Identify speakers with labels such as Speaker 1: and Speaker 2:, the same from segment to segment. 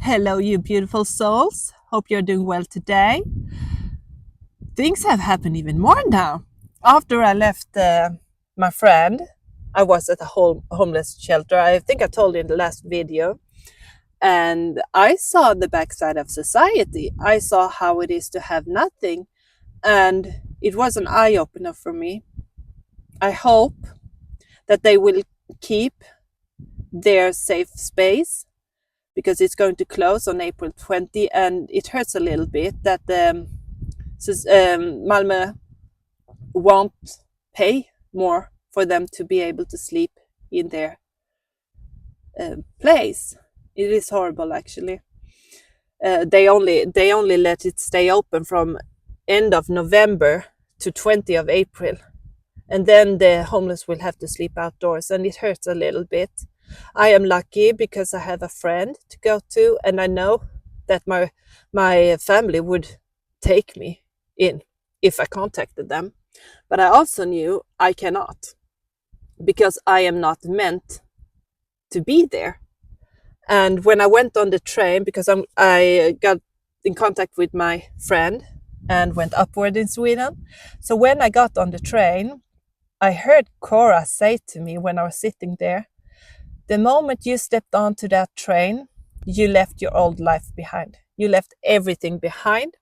Speaker 1: Hello, you beautiful souls. Hope you're doing well today. Things have happened even more now. After I left my friend, I was at a homeless shelter. I think I told you in the last video. And I saw the backside of society. I saw how it is to have nothing. And it was an eye opener for me. I hope that they will keep their safe space because it's going to close on April 20, and it hurts a little bit that Malmö won't pay more for them to be able to sleep in their place. It is horrible, actually. They only let it stay open from end of November to 20 of April, and then the homeless will have to sleep outdoors, and it hurts a little bit. I am lucky because I have a friend to go to, and I know that my family would take me in if I contacted them. But I also knew I cannot because I am not meant to be there. And when I went on the train, because I got in contact with my friend and went upward in Sweden. So when I got on the train, I heard Cora say to me when I was sitting there, the moment you stepped onto that train, you left your old life behind. You left everything behind.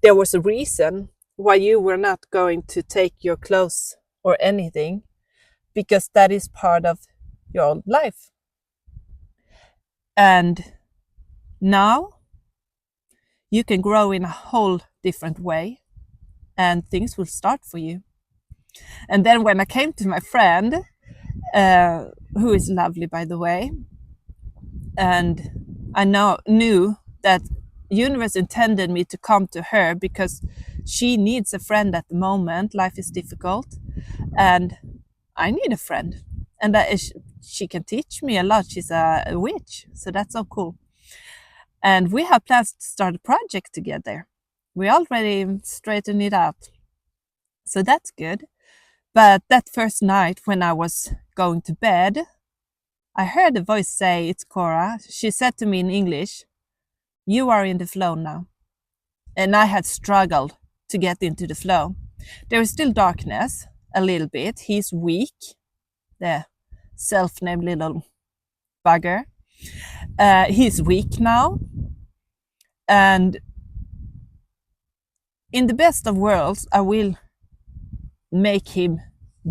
Speaker 1: There was a reason why you were not going to take your clothes or anything, because that is part of your old life. And now you can grow in a whole different way and things will start for you. And then when I came to my friend, who is lovely, by the way, and I knew that universe intended me to come to her because she needs a friend at the moment. Life is difficult, and I need a friend, and she can teach me a lot. She's a witch, so that's so cool. And we have plans to start a project together. We already straightened it out, so that's good. But that first night when I was going to bed, I heard a voice say, "It's Cora." She said to me in English, "You are in the flow now." And I had struggled to get into the flow. There is still darkness, a little bit. He's weak, the self-named little bugger. He's weak now. And in the best of worlds, I will make him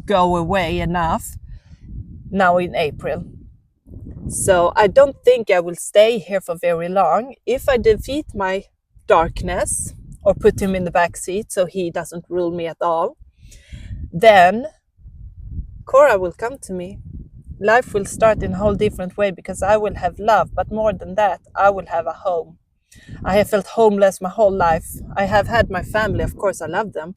Speaker 1: go away enough now in April. So I don't think I will stay here for very long. If I defeat my darkness or put him in the back seat so he doesn't rule me at all, then Cora will come to me. Life will start in a whole different way because I will have love, but more than that, I will have a home. I have felt homeless my whole life. I have had my family, of course, I love them,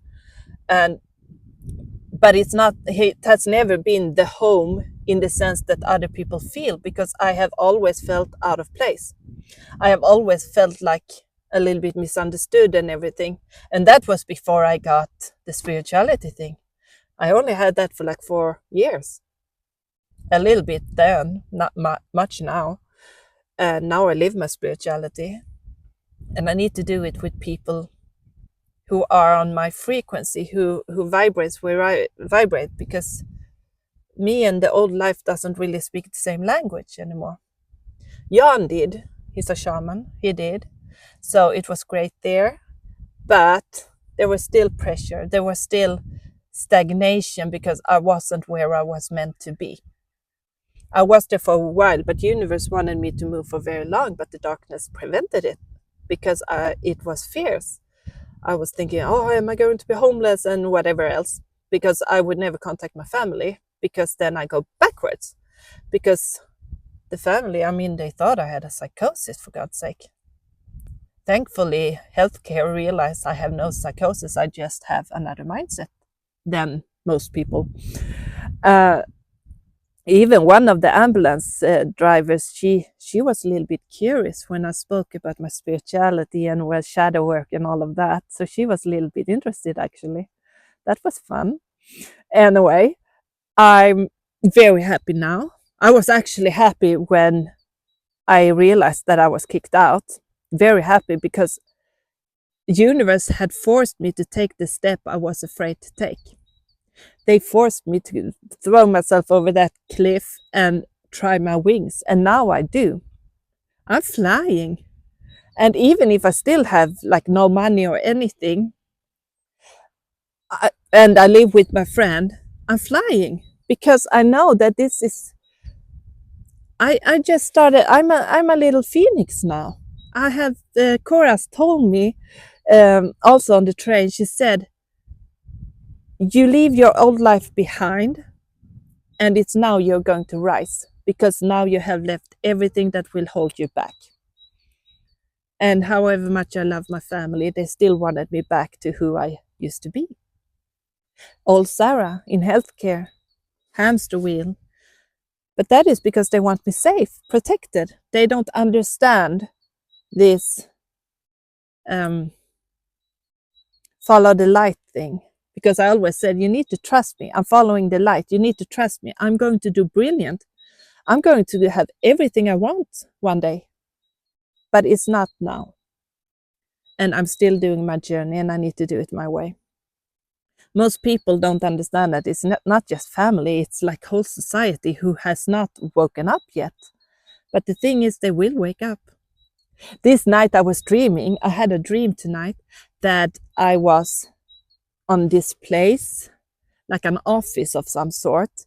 Speaker 1: but it has never been the home in the sense that other people feel, because I have always felt out of place. I have always felt like a little bit misunderstood and everything. And that was before I got the spirituality thing. I only had that for like 4 years. A little bit then, not much now. And now I live my spirituality. And I need to do it with people who are on my frequency, who vibrates where I vibrate, because me and the old life doesn't really speak the same language anymore. Jan did. He's a shaman. He did. So it was great there. But there was still pressure. There was still stagnation because I wasn't where I was meant to be. I was there for a while, but the universe wanted me to move for very long, but the darkness prevented it because it was fierce. I was thinking, oh, am I going to be homeless and whatever else? Because I would never contact my family, because then I go backwards. Because the family, I mean, they thought I had a psychosis, for God's sake. Thankfully, healthcare realized I have no psychosis. I just have another mindset than most people. Even one of the ambulance drivers, she was a little bit curious when I spoke about my spirituality and shadow work and all of that. So she was a little bit interested, actually. That was fun. Anyway, I'm very happy now. I was actually happy when I realized that I was kicked out. Very happy because the universe had forced me to take the step I was afraid to take. They forced me to throw myself over that cliff and try my wings, and now I do. I'm flying. And even if I still have like no money or anything, and I live with my friend, I'm flying because I know that this is. I just started. I'm a little phoenix now. I have Cora's told me also on the train. She said, "You leave your old life behind, and it's now you're going to rise because now you have left everything that will hold you back." And however much I love my family, they still wanted me back to who I used to be. Old Sarah in healthcare, hamster wheel. But that is because they want me safe, protected. They don't understand this follow the light thing. Because I always said, you need to trust me. I'm following the light. You need to trust me. I'm going to do brilliant. I'm going to have everything I want one day. But it's not now. And I'm still doing my journey and I need to do it my way. Most people don't understand that it's not just family, it's like whole society who has not woken up yet. But the thing is, they will wake up. This night I was dreaming, I had a dream tonight that I was on this place, like an office of some sort,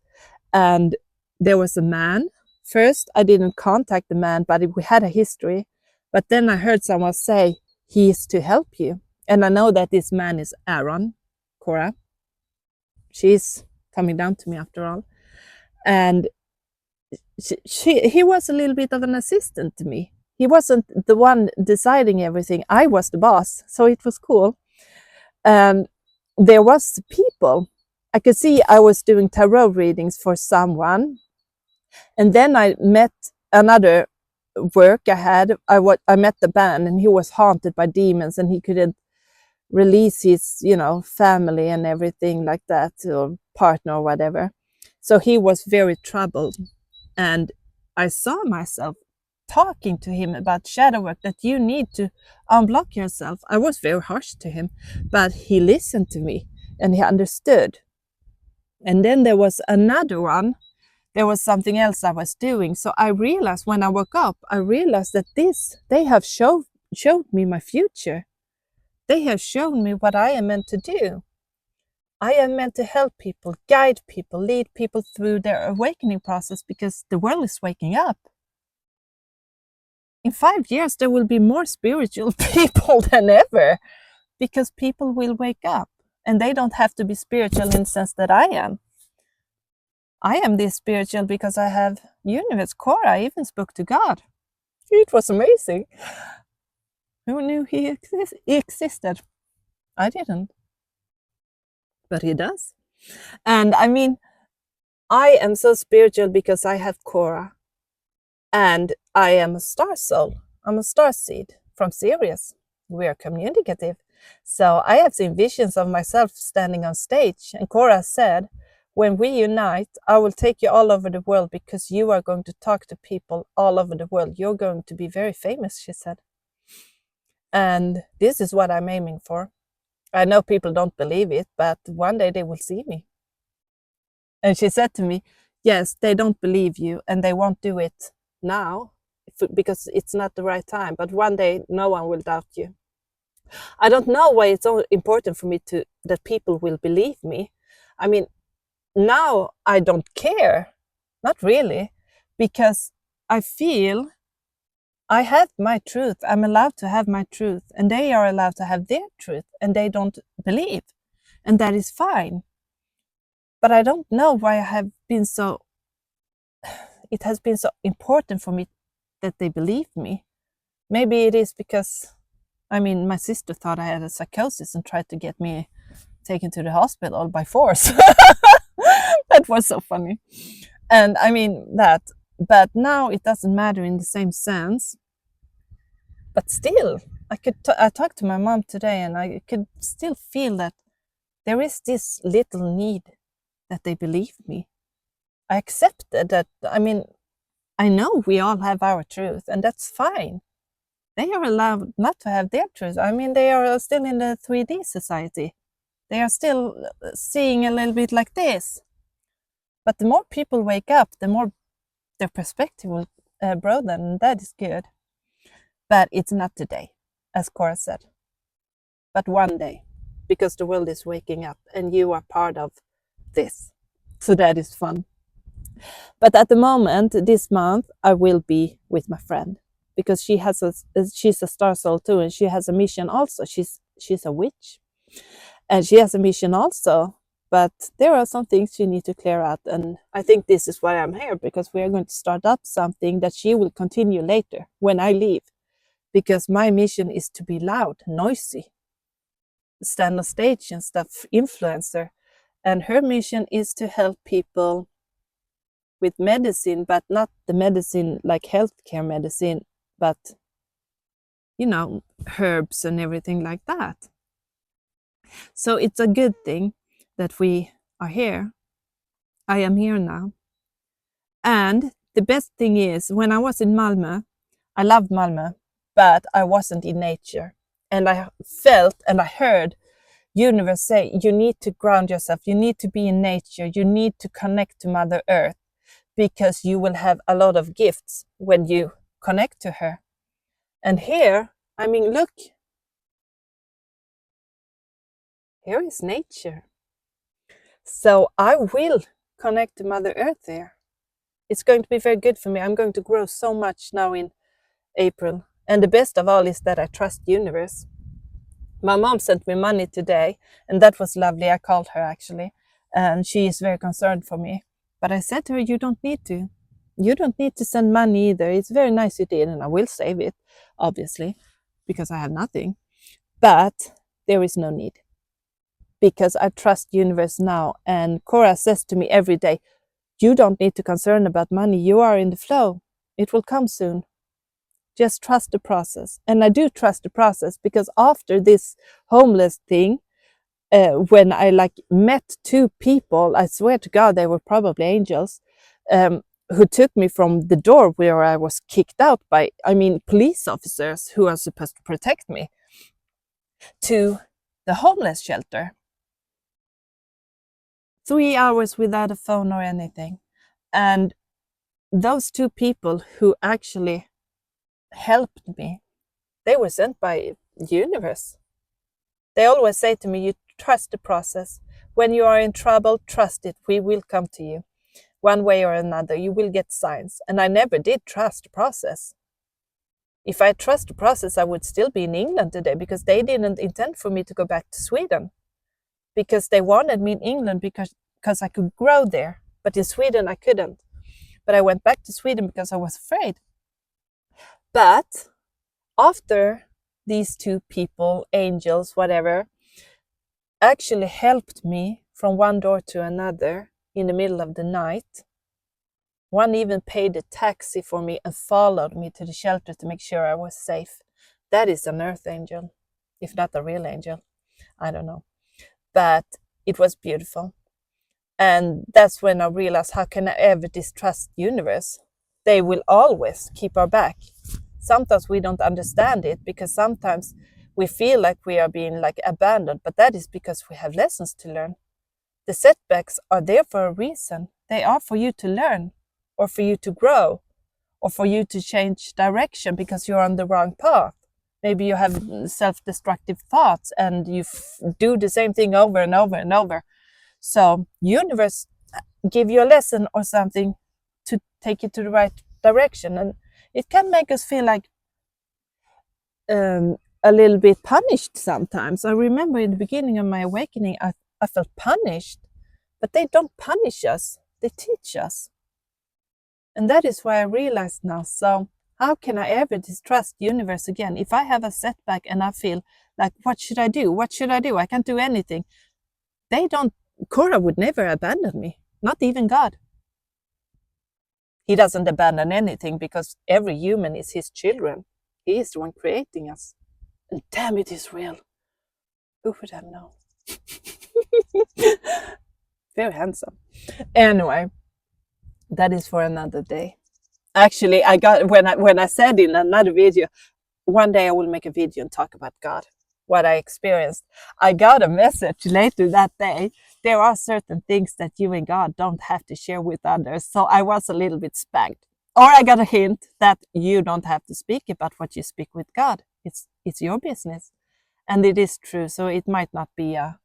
Speaker 1: and there was a man. First, I didn't contact the man, but we had a history. But then I heard someone say, he is to help you. And I know that this man is Aaron, Cora. She's coming down to me after all. And he was a little bit of an assistant to me. He wasn't the one deciding everything. I was the boss, so it was cool. And there was people. I could see I was doing tarot readings for someone. And then I met another work I had. I met the man, and he was haunted by demons, and he couldn't release his, family and everything like that, or partner or whatever. So he was very troubled. And I saw myself talking to him about shadow work, that you need to unblock yourself. I was very harsh to him, but he listened to me and he understood. And then there was another one. There was something else I was doing. So I realized when I woke up, I realized that they have showed me my future. They have shown me what I am meant to do. I am meant to help people, guide people, lead people through their awakening process because the world is waking up. In 5 years, there will be more spiritual people than ever because people will wake up, and they don't have to be spiritual in the sense that I am. I am this spiritual because I have universe. Cora even spoke to God. It was amazing. Who knew he existed? I didn't. But he does. And I mean, I am so spiritual because I have Cora. And I am a star soul. I'm a star seed from Sirius. We are communicative. So I have seen visions of myself standing on stage. And Cora said, when we unite, I will take you all over the world because you are going to talk to people all over the world. You're going to be very famous, she said. And this is what I'm aiming for. I know people don't believe it, but one day they will see me. And she said to me, yes, they don't believe you and they won't do it now because it's not the right time, but one day no one will doubt you. I don't know why it's so important for me that people will believe me. I mean, now I don't care, not really, because I feel I have my truth. I'm allowed to have my truth, and they are allowed to have their truth, and they don't believe, and that is fine. But I don't know why it has been so important for me that they believe me. Maybe it is because, my sister thought I had a psychosis and tried to get me taken to the hospital by force. That was so funny. And but now it doesn't matter in the same sense. But still, I talked to my mom today and I could still feel that there is this little need that they believe me. I accepted that, I know we all have our truth, and that's fine. They are allowed not to have their truth. I mean, they are still in the 3D society. They are still seeing a little bit like this. But the more people wake up, the more their perspective will broaden, and that is good. But it's not today, as Cora said, but one day, because the world is waking up and you are part of this. So that is fun. But at the moment, this month, I will be with my friend because she's a star soul too, and she has a mission also. She's a witch, and she has a mission also. But there are some things she needs to clear out, and I think this is why I'm here, because we are going to start up something that she will continue later when I leave. Because my mission is to be loud, noisy, stand on stage and stuff, influencer, and her mission is to help people with medicine, but not the medicine like healthcare medicine, but herbs and everything like that. So it's a good thing that we are here. I am here now. And the best thing is, when I was in Malmö, I loved Malmö, but I wasn't in nature. And I felt and I heard universe say, you need to ground yourself, you need to be in nature, you need to connect to Mother Earth, because you will have a lot of gifts when you connect to her. And here, I mean, look, here is nature. So I will connect to Mother Earth there. It's going to be very good for me. I'm going to grow so much now in April. And the best of all is that I trust universe. My mom sent me money today, and that was lovely. I called her actually, and she is very concerned for me. But I said to her, you don't need to. You don't need to send money either. It's very nice you did, and I will save it, obviously, because I have nothing. But there is no need, because I trust universe now. And Cora says to me every day, you don't need to concern about money. You are in the flow. It will come soon. Just trust the process. And I do trust the process, because after this homeless thing, when I met two people, I swear to God, they were probably angels, who took me from the door where I was kicked out by, police officers who are supposed to protect me, to the homeless shelter. 3 hours without a phone or anything. And those two people who actually helped me, they were sent by the universe. They always say to me, you trust the process. When you are in trouble, trust it. We will come to you. One way or another, you will get signs. And I never did trust the process. If I trust the process, I would still be in England today, because they didn't intend for me to go back to Sweden. Because they wanted me in England because I could grow there. But in Sweden, I couldn't. But I went back to Sweden because I was afraid. But after these two people, angels, whatever, actually helped me from one door to another in the middle of the night. One even paid a taxi for me and followed me to the shelter to make sure I was safe. That is an earth angel, if not a real angel. I don't know. But it was beautiful. And that's when I realized, how can I ever distrust the universe? They will always keep our back. Sometimes we don't understand it, because sometimes we feel like we are being abandoned, but that is because we have lessons to learn. The setbacks are there for a reason. They are for you to learn, or for you to grow, or for you to change direction because you're on the wrong path. Maybe you have self-destructive thoughts and you do the same thing over and over and over. So universe give you a lesson or something to take you to the right direction. And it can make us feel like a little bit punished sometimes. I remember in the beginning of my awakening, I felt punished, but they don't punish us, they teach us. And that is why I realized now. So how can I ever distrust the universe again? If I have a setback and I feel like, what should I do? What should I do? I can't do anything. Cora would never abandon me, not even God. He doesn't abandon anything, because every human is his children. He is the one creating us. And damn, it is real. Who would have known? Very handsome. Anyway, that is for another day. Actually, I got when I said in another video, one day I will make a video and talk about God, what I experienced. I got a message later that day. There are certain things that you and God don't have to share with others. So I was a little bit spanked. Or I got a hint that you don't have to speak about what you speak with God. It's your business. And it is true. So it might not be a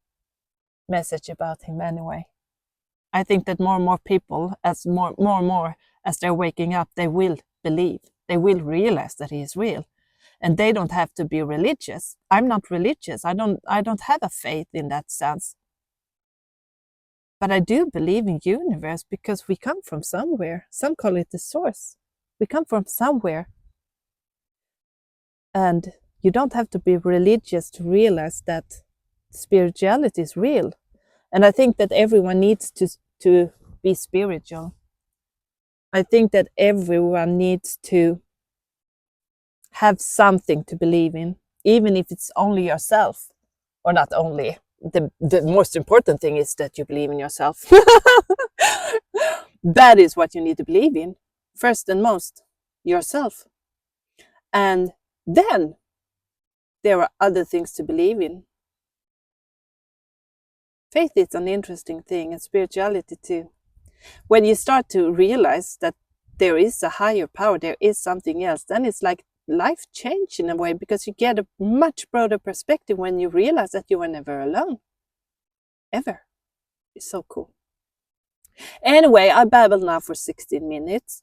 Speaker 1: message about him anyway. I think that more and more people, as more and more as they're waking up, they will believe. They will realize that he is real. And they don't have to be religious. I'm not religious. I don't have a faith in that sense. But I do believe in universe because we come from somewhere. Some call it the source. We come from somewhere. And you don't have to be religious to realize that spirituality is real. And I think that everyone needs to be spiritual. I think that everyone needs to have something to believe in, even if it's only yourself, or not only. The most important thing is that you believe in yourself. That is what you need to believe in, first and most, yourself. And then there are other things to believe in. Faith is an interesting thing, and spirituality too. When you start to realize that there is a higher power, there is something else, then it's like life change in a way, because you get a much broader perspective when you realize that you are never alone. Ever. It's so cool. Anyway, I babbled now for 16 minutes.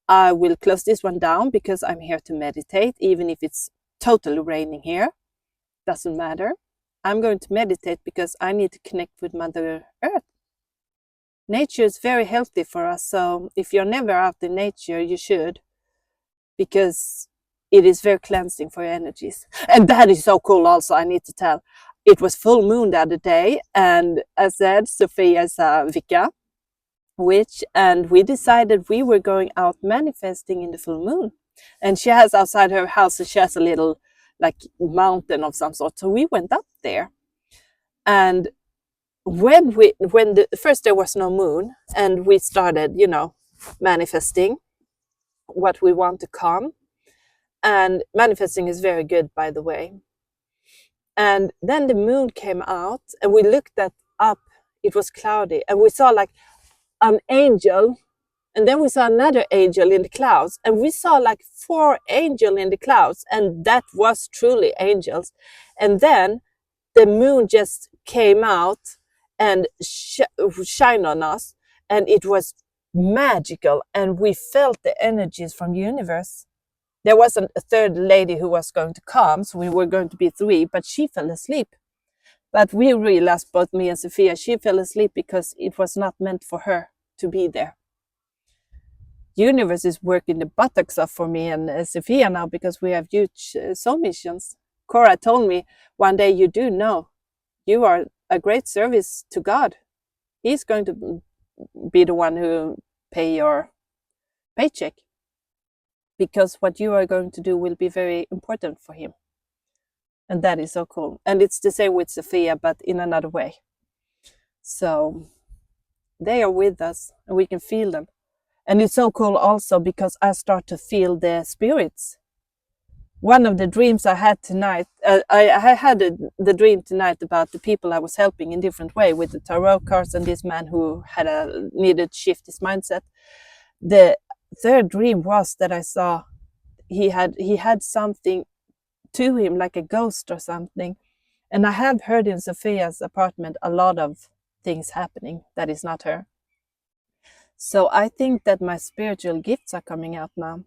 Speaker 1: I will close this one down because I'm here to meditate, even if it's totally raining here. Doesn't matter. I'm going to meditate because I need to connect with Mother Earth. Nature is very healthy for us, so if you're never out in nature, you should, because it is very cleansing for your energies. And that is so cool also, I need to tell. It was full moon the other day, and as said, Sophia is a Wicca witch, and we decided we were going out manifesting in the full moon. And she has outside her house, she has a little like mountain of some sort. So we went up there, and when first there was no moon, and we started, manifesting what we want to come. And manifesting is very good, by the way. And then the moon came out, and we looked up. It was cloudy, and we saw like an angel, and then we saw another angel in the clouds, and we saw like 4 angels in the clouds, and that was truly angels. And then the moon just came out and shine on us, and it was magical, and we felt the energies from the universe. There was a third lady who was going to come, so we were going to be 3, but she fell asleep. But we realized, both me and Sophia, she fell asleep because it was not meant for her to be there. Universe is working the buttocks off for me and Sophia now, because we have huge soul missions. Cora told me one day, you do know you are a great service to God. He's going to be the one who pay your paycheck, because what you are going to do will be very important for him. And that is so cool. And it's the same with Sophia, but in another way. So they are with us, and we can feel them. And it's so cool also because I start to feel the spirits. One of the dreams I had tonight, I had the dream tonight about the people I was helping in different way with the tarot cards and this man who needed to shift his mindset. The third dream was that I saw he had something to him, like a ghost or something. And I have heard in Sophia's apartment a lot of things happening that is not her. So I think that my spiritual gifts are coming out now.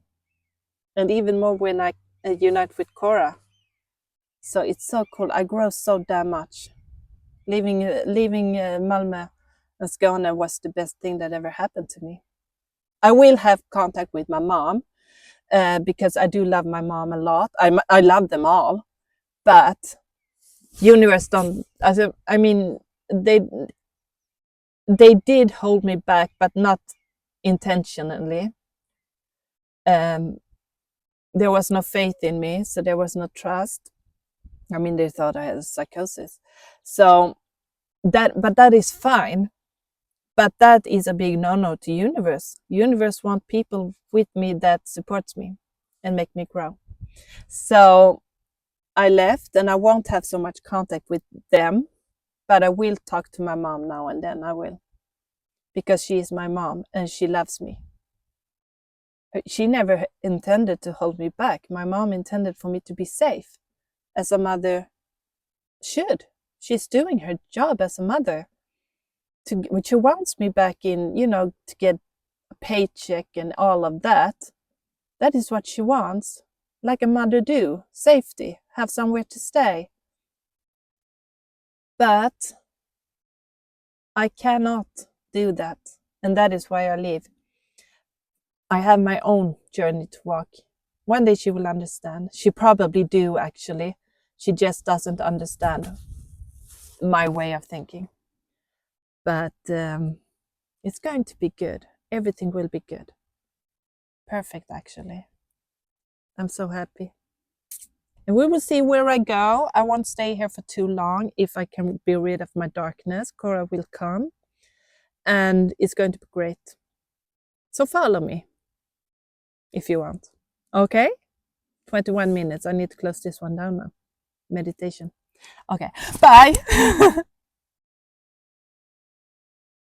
Speaker 1: And even more when I unite with Cora. So it's so cool. I grow so damn much. Leaving Malmö and Skåne was the best thing that ever happened to me. I will have contact with my mom, because I do love my mom a lot. I love them all, but universe don't. I mean, they did hold me back, but not intentionally. There was no faith in me, so there was no trust. I mean, they thought I had a psychosis. So that is fine, But that is a big no-no to universe. Universe want people with me that supports me and make me grow. So I left, and I won't have so much contact with them, but I will talk to my mom now and then. I will, because she is my mom and she loves me. She never intended to hold me back. My mom intended for me to be safe, as a mother should. She's doing her job as a mother. She wants me back in, to get a paycheck and all of that. That is what she wants, like a mother do. Safety, have somewhere to stay. But I cannot do that, and that is why I leave. I have my own journey to walk. One day she will understand. She probably do, actually. She just doesn't understand my way of thinking. But it's going to be good. Everything will be good. Perfect, actually. I'm so happy. And we will see where I go. I won't stay here for too long. If I can be rid of my darkness, Cora will come. And it's going to be great. So follow me if you want. Okay? 21 minutes. I need to close this one down now. Meditation. Okay. Bye.